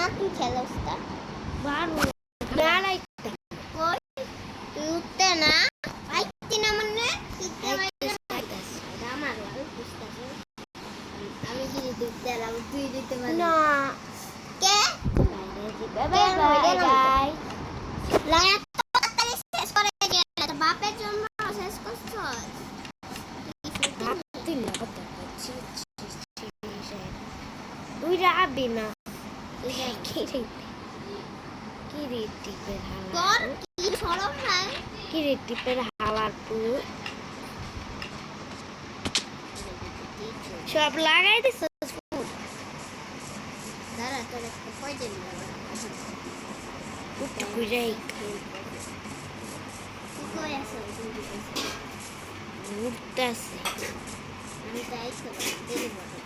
না তুই খেলোস তা বারো না কই তুই উঠতে না আইতি না মানে আমার ভালো বুঝতাছে আমি কি দিতে লাভ তুই দিতে পারবি না কে বাই বাই গাইস লাইক তাড়াতাড়ি শেষ করে দে তোর বাপের জন্য শেষ করছস তুই না কত তুই যাবি না কি রে টিপের হালা কি সরম না কি রে টিপের হালা তুই সব লাগাই দিস দাঁড়া তোর একটা পয়জন উঠে গুজাই কই আছে উঠতেছে আমি তাই তো দেরি বড়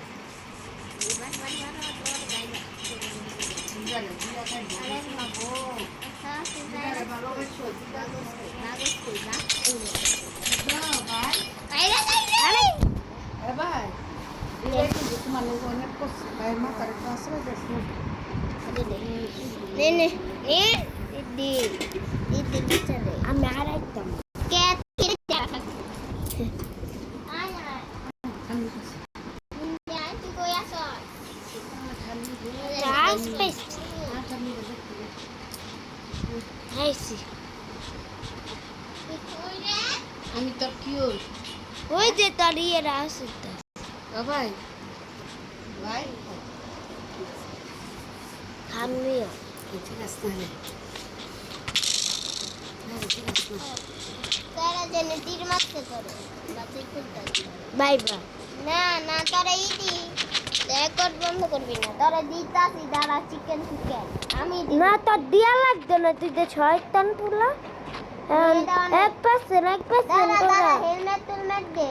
এবার তোর গাই না আরে বাবু আরে ভালোবাসো কাগজ কই না ভাই আরে ভাই আমি আর একদম আমি তোর কি ওই যে তার ইয়েরা আছে ভাই ভাই খামিও ঠিক আছে তারা যেন তীর মারতে পারে বাই বাই না না তারা ইদি রেকর্ড বন্ধ করবি না তারা দিতাছি দাঁড়া চিকেন আমি না তোর দিয়া লাগবে না তুই যে শয়তান পুলা এক পাশে তোরা হেলমেট দে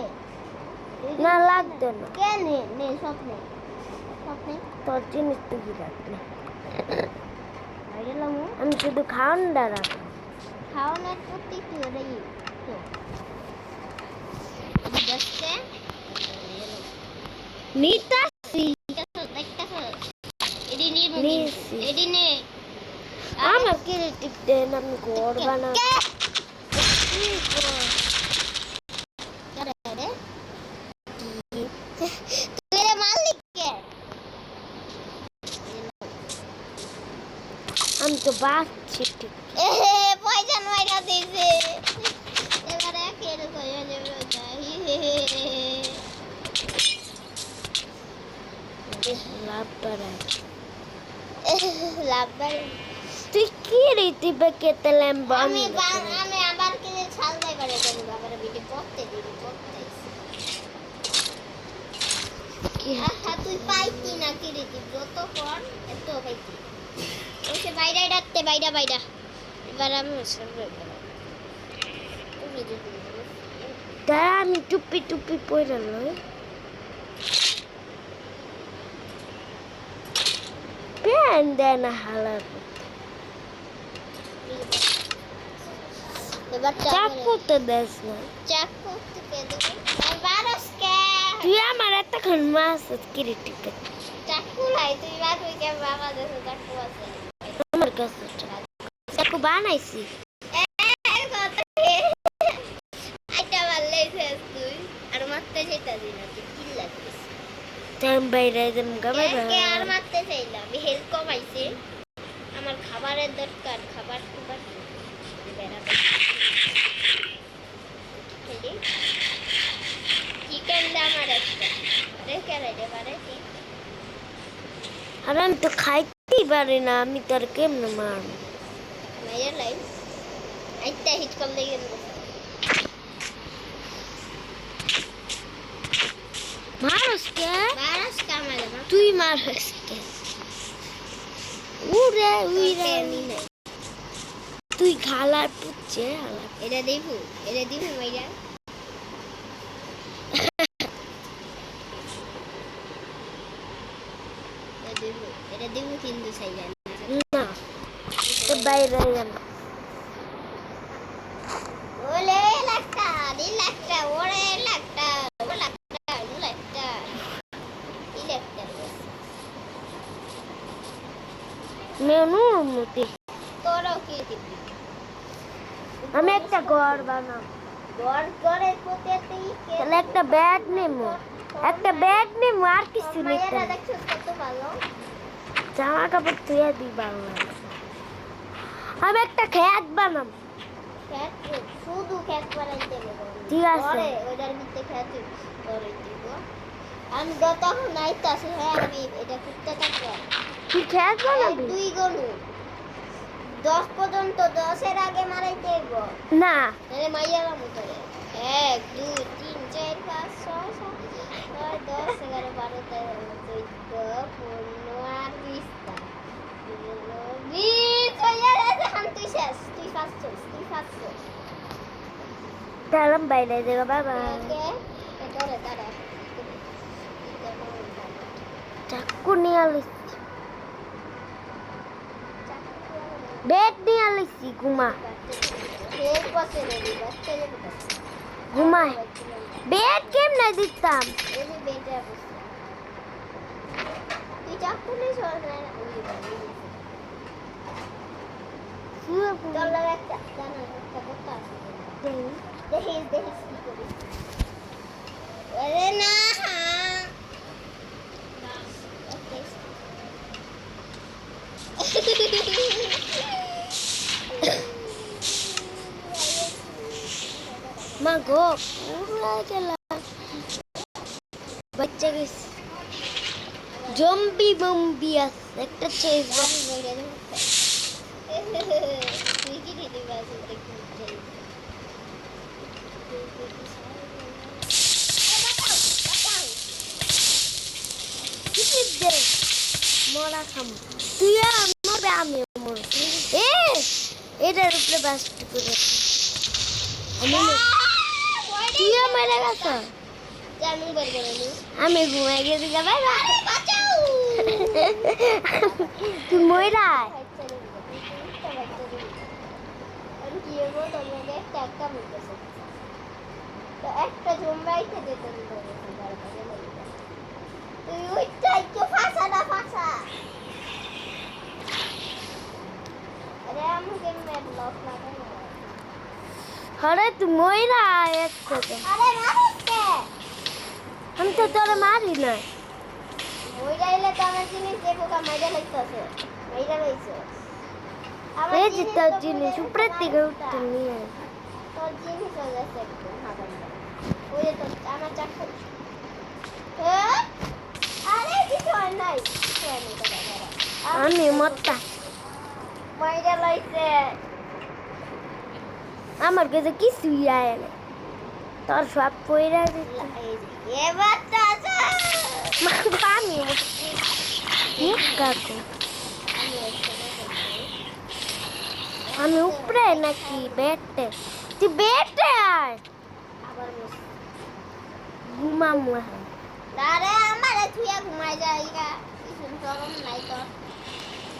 না লাগবে না কেন নে স্বপ্নে তোর জিনিস তুই রাখলে আমি শুধু খাওয়ানটা রাখবো খাওয়ানোর প্রতি তুই ওটাই তো দেখতে নিতাছি এডি নে আমার ক্রিয়েটিভ দেন আমি ঘর বানাবো আমি তো বাচ্চি পয়জন মাইরা দিয়েছে এবারে খেল করে নেবে তুই কি রীতি বেকেতে ল্যাম্বা আমি আবার কি ছাল দেয় করে দেব আবার ভিডিও করতে দিবি কি হ্যাঁ তুই পাইতি না কি রীতি যত কর এত পাইতি ওসে বাইরে ডাকতে বাইরা এবার আমি সরবে দাঁড়া আমি টুপি পরে লই প্যান দেয় না হালার এবার চাক করতে দেস না চাক করতে কে দেবে বারস কে তুই আমার এতক্ষণ মাছ ক্রিয়েটিভ চাকু লাই তুই বাদ হই কে বাবা দেছে চাকু আছে আমার কাছে চাকু বানাইছি আইটা বানাইছিস তুই আর মারতে চাইতা দিনা তুই কি লাগিস টাইম বাইরে দেম গাবে কে আর মারতে চাইলাম হেলথ কমাইছে আমার খাবারের দরকার খাবার বেরাবে চিকেন দে আমার একটা রেখে রাইতে পারে কি আমি তো খাইতেই পারি না আমি তোর কেমনে মারব মেরে লাই আইতা হিট করলে গেল মারস কে মারে তুই মারস কে উড়ে তুই খালার পুচ্ছে এটা দিবু মাইরা এটা দিবু কিন্তু চাইলেন না তো বাইরে ওলে লাগটা ওরে লাগটা মেনু উন্নতি তোরাও কি দিবি আমি একটা ঘর বানাবো ঘর করে কোথাতে তাহলে একটা ব্যাগ নেবো আর কিছু নিতে দেখছো কত ভালো জামা কাপড় ধুয়ে দিই বাংলা আমি একটা খেত বানাবো খেত শুধু খেত বানাইতে হবে ঠিক আছে ওইটার ভিতরে খেত করে দিব আমি তখন নাইতাছি হ্যাঁ আমি এটা করতে থাকবো কি খেত বানাবি দুই গনু 10 পর্যন্ত 10 এর আগে মারাইতে হইব না তাহলে মাইয়ারা মতরে 1 2 3 4 5 6 7 10 11 12 13 14 15 আর 20 টা 20 হয়ে গেছে তুই শেষ তুই ফার্স্ট দাঁড়াম বাইরে যাবো বাবা করে দাঁড়া চাকু নিয়ে আলিস বেড নিয়ে আলিসি ঘুমা ঘুমায় বেড কেমনে দিতাম তুই চাকু নিয়ে চল না তোর লাগে একটা জানা একটা কথা আছে দেখিস কি করিস আরে না মা গো পুরা গেলা বাচ্চা গেছে জম্বি বম্বি আছে একটা চেস বক্স তুই কি দিদি বাসে দেখি মরা খাম তুই মরবে আমি মর এটার উপরে বাস্ট করে তুইও মেরে গেছ আমি ঘুমাই গেছি বাই বাই তুই ময়রা একটা জমরাইতে যেতে তুই ওইটাই তো ফাঁসা না ফাঁসা আরে আমাকে মেট লক লাগাই না আরে তুই মইরা একসাথে আরে মারতে আমি তো তোরে মারি না মইরা এলে তো আমার জিনিস দেখো কা মজা লাগতেছে মইরা রইছে এই যে তোর জিনিস উপরে থেকে উঠতে নিয়ে তোর জিনিস হয়ে গেছে একটু হাতে ওই তো আমার চাকু আরে কিছু হয় নাই আমি মরতা মইরা লইছে আমার কাছে কিছুই আয় না তোর সব পয়রা এবার তো আমি কাকু আমি উপরে নাকি বেডে তুই বেডে আয় আবার ঘুমামু আরে আমার তুইয়া ঘুমাই যাই গা কিছু গরম নাই তো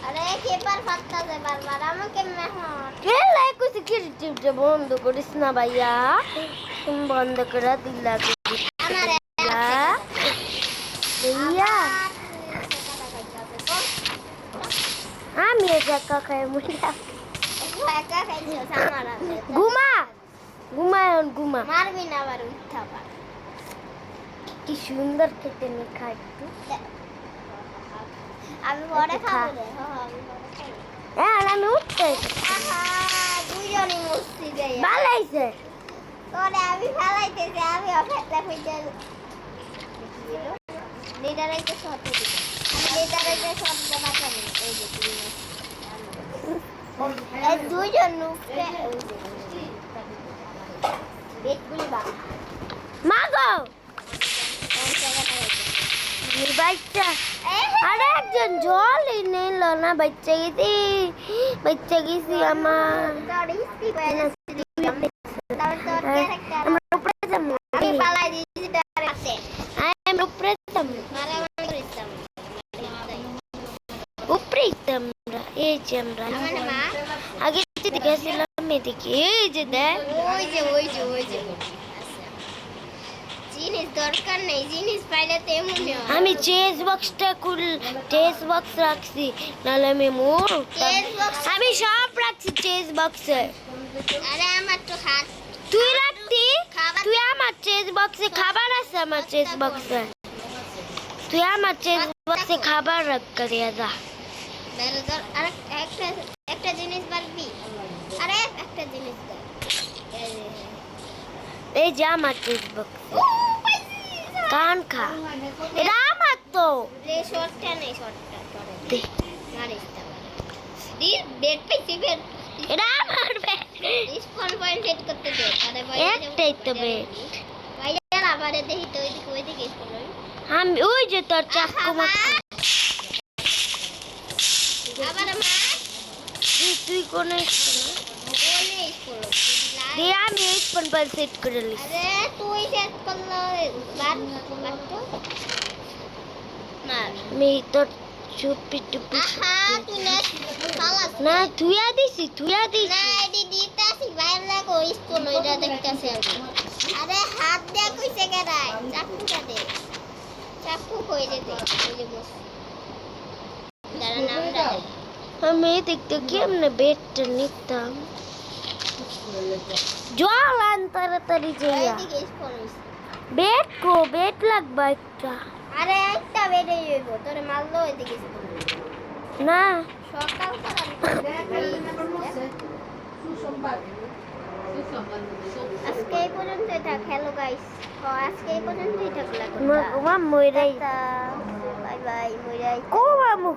আরে কেপার ফাটতা যায় বারবার আমাকে মেহমান কে লাই কুছি কিরটিতে বন্ধ করিস না ভাইয়া তুমি বন্ধ করে দিলা আমার ভাইয়া আমি একা খাই মুড়া একা খাইছো আমার ঘুমা ঘুমা মারবি না আবার উঠা পার কি সুন্দর খেতে নি খাই আমি পরে খাবো রে হ্যাঁ আমি উঠতে দুইজনই মস্তি দেয় ভালো হয়েছে তোরে আমি ফেলাইতেছি আমি অপেক্ষা হইতে লিডারাইতে শর্ট দিই আমি লিডারাইতে শর্ট দিতে পারতাম এই যে এই দুইজন নুকে বেটগুলি বা মাগো বাচ্চা আরে একজন জল নিল না বাচ্চা গেছি আমার আগে গেছিলাম এদিকে এই যে দেখ ওই যে জিনিস দরকার নেই, জিনিস পাইলে তো এমনই হয়। আমি চেস বক্সটা চেস বক্স রাখছি, নাহলে আমি মোর চেস বক্স আমি সব রাখছি চেস বক্সে। আরে আমার তো হাত তুই রাখতি, খাবার তুই আমার চেস বক্সে খাবার আছে, আমার চেস বক্সে তুই আমার চেস বক্সে খাবার রাখ করিয়া যা। বেরো ধর। আর একটা একটা জিনিস বাড়বি। আরে একটা জিনিস দে। এই যে আমার চেস বক্স, ও পাইছি। কান খা, এটা আমার তো রে শর্টটা নেই, শর্টটা করে দে। মারিস তা দি বেড পাইছি বেড। এটা আমার ব্যাগ। স্পন পয়েন্ট সেট করতে দে। আরে ভাই একটাই তো bed। ভাই আবার দেখি তো ওইদিকে স্পন হই। আমি ওই যে তোর চাকু মাকু। আবার আমার তুই কোন ওলে স্পন দে, আমি এই ফোন पर সেট করে লিস। আরে তুই সেট করলো বাদ বাদ তো মার। আমি তোর চুপি টুপি আহা তুই না খালাস না তুইয়া দিছি, তুইয়া না দিছি। এডি দিতাছি বাইরে লাগো স্পন ওইটা দেখতাছি আমি। আরে হাত দে কইছে কেডাই চাকুটা দে। চাকু কই দে দে ওই যে বস দাঁড়া নামটা দে। আমি দেখতে কেমনে বেডটা নিতাম। জল আন তাড়াতাড়ি যাইয়া। ওইদিকে স্পন হইছে। বেড কো, বেড লাগবে একটা। আরে একটা বেডে হইব তোরে মারলো ওইদিকে স্পন হইছে। না সকাল করার আজকে এই পর্যন্তই থাক। হ্যালো গাইস, আজকে এই পর্যন্তই থাক। মা মইরাই বাই বাই মইরাই। কো মামু